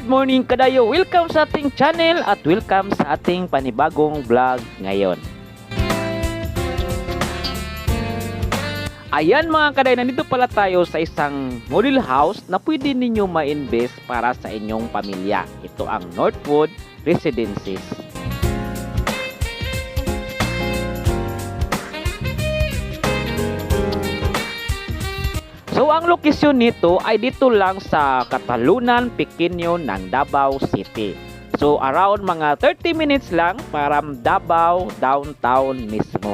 morning kadayo! Welcome sa ating channel at welcome sa ating panibagong vlog ngayon. Ayan mga kadayo, nandito pala tayo sa isang model house na pwede ninyo ma-invest para sa inyong pamilya. Ito ang Northwood Residences. So ang lokasyon nito ay dito lang sa Katalunan, Pequeño ng Davao City. So around mga 30 minutes lang para Davao downtown mismo.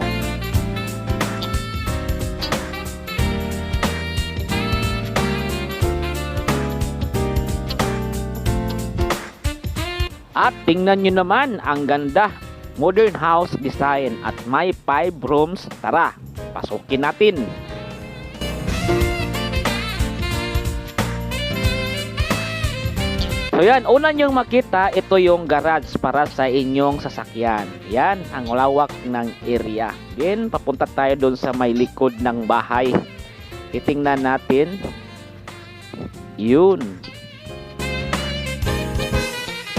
At tingnan nyo naman ang ganda, modern house design at may 5 rooms. Tara, pasukin natin. So yan, una nyong makita, ito yung garage para sa inyong sasakyan. Yan, ang lawak ng area. Then, papunta tayo doon sa may likod ng bahay. Titingnan natin. Yun.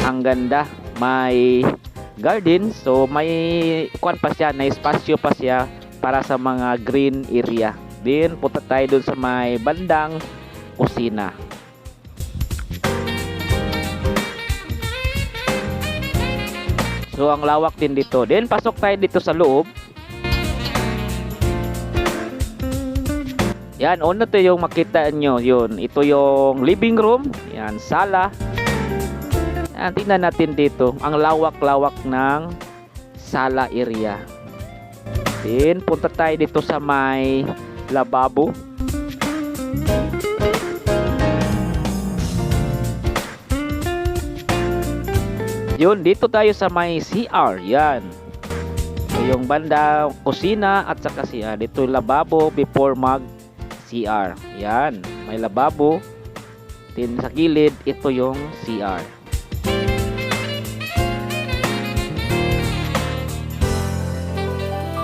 Ang ganda. May garden. So, may kuwan pa siya, na espasyo pa siya para sa mga green area. Then, punta tayo doon sa may bandang kusina. So ang lawak din dito. Then pasok tayo dito sa loob. Yan, una to yung makita nyo. Yun, ito yung living room. Yan, sala. Yan, tingnan natin dito. Ang lawak-lawak ng sala area. Then punta tayo dito sa may lababo. Yun, dito tayo sa may CR. Yan. So, yung banda kusina at saka CR. Dito lababo before mag CR. Yan. May lababo. Then sa gilid, ito yung CR.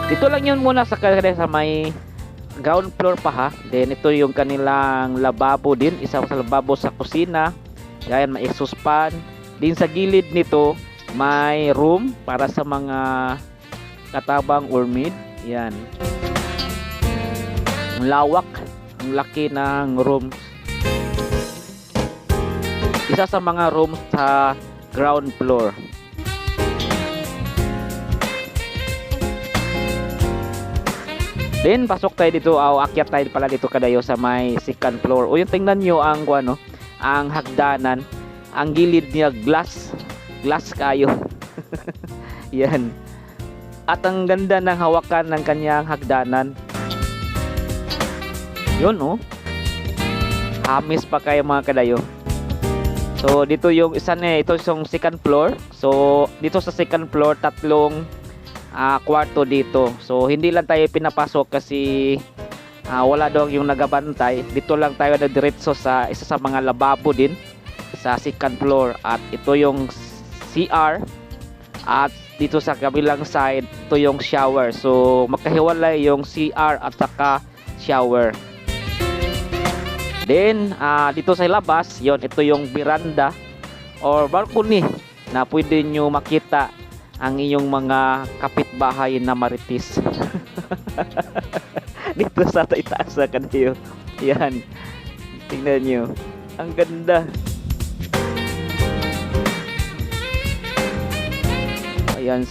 Dito lang yun muna sa may ground floor pa ha. Then ito yung kanilang lababo din. Isa sa lababo sa kusina. Yan, may exhaust fan. Din sa gilid nito, may room para sa mga katabang or mid. Yan. Ang lawak, ang laki ng rooms. Isa sa mga rooms sa ground floor. Then pasok tayo dito, akyat tayo pala dito kadayo sa may second floor. O yung tingnan nyo ang ang hagdanan. Ang gilid niya glass kayo. Yan. At ang ganda ng hawakan ng kanyang hagdanan. Yun Hamis pa kayo mga kadayo. So dito yung isa na, ito yung second floor. So dito sa second floor, tatlong kwarto dito. So hindi lang tayo pinapasok kasi wala daw yung nagabantay. Dito lang tayo na diretso sa isa sa mga lababo din sa second floor. At ito yung CR. At dito sa kabilang side, ito yung shower. So magkahiwalay yung CR at saka shower. Then dito sa labas, ito yung veranda or balcony na pwede nyo makita ang inyong mga kapitbahay na maritis. Dito sa itaas na kanayo. Yan. Tingnan nyo. Ang ganda. Ayan,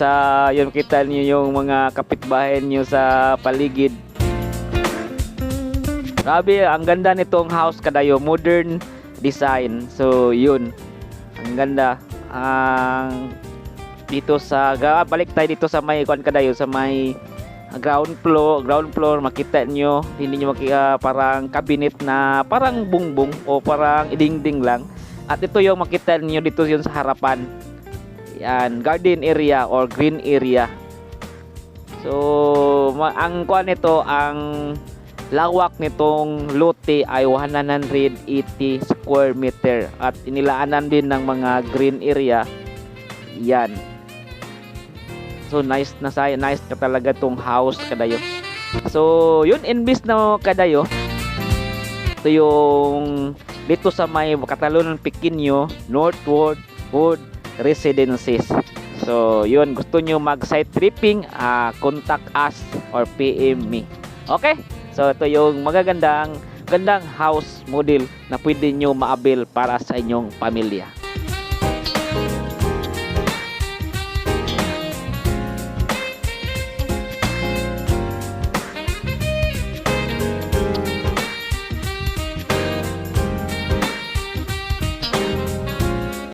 yun kita niyo yung mga kapitbahay niyo sa paligid. Grabe, ang ganda nitong house kadayo, modern design. So, yun. Ang ganda. Dito sa balik tayo dito sa may kadayo, sa may ground floor, makita niyo, hindi niyo makita parang cabinet na parang bungbong o parang idingding lang. At ito yung makita niyo dito yun sa harapan. Yan, garden area or green area. So, ang nito, ang lawak nitong lote ay 180 square meter at inilaanan din ng mga green area. Yan. So, nice na talaga tong house kadayo. So, yun, invest na kadayo. Ito yung dito sa may Catalonia Pequeño Northwood Wood Residences. So yun, gusto nyo mag site tripping, contact us or PM me. Okay, so ito yung magagandang house model na pwede nyo maabil para sa inyong pamilya.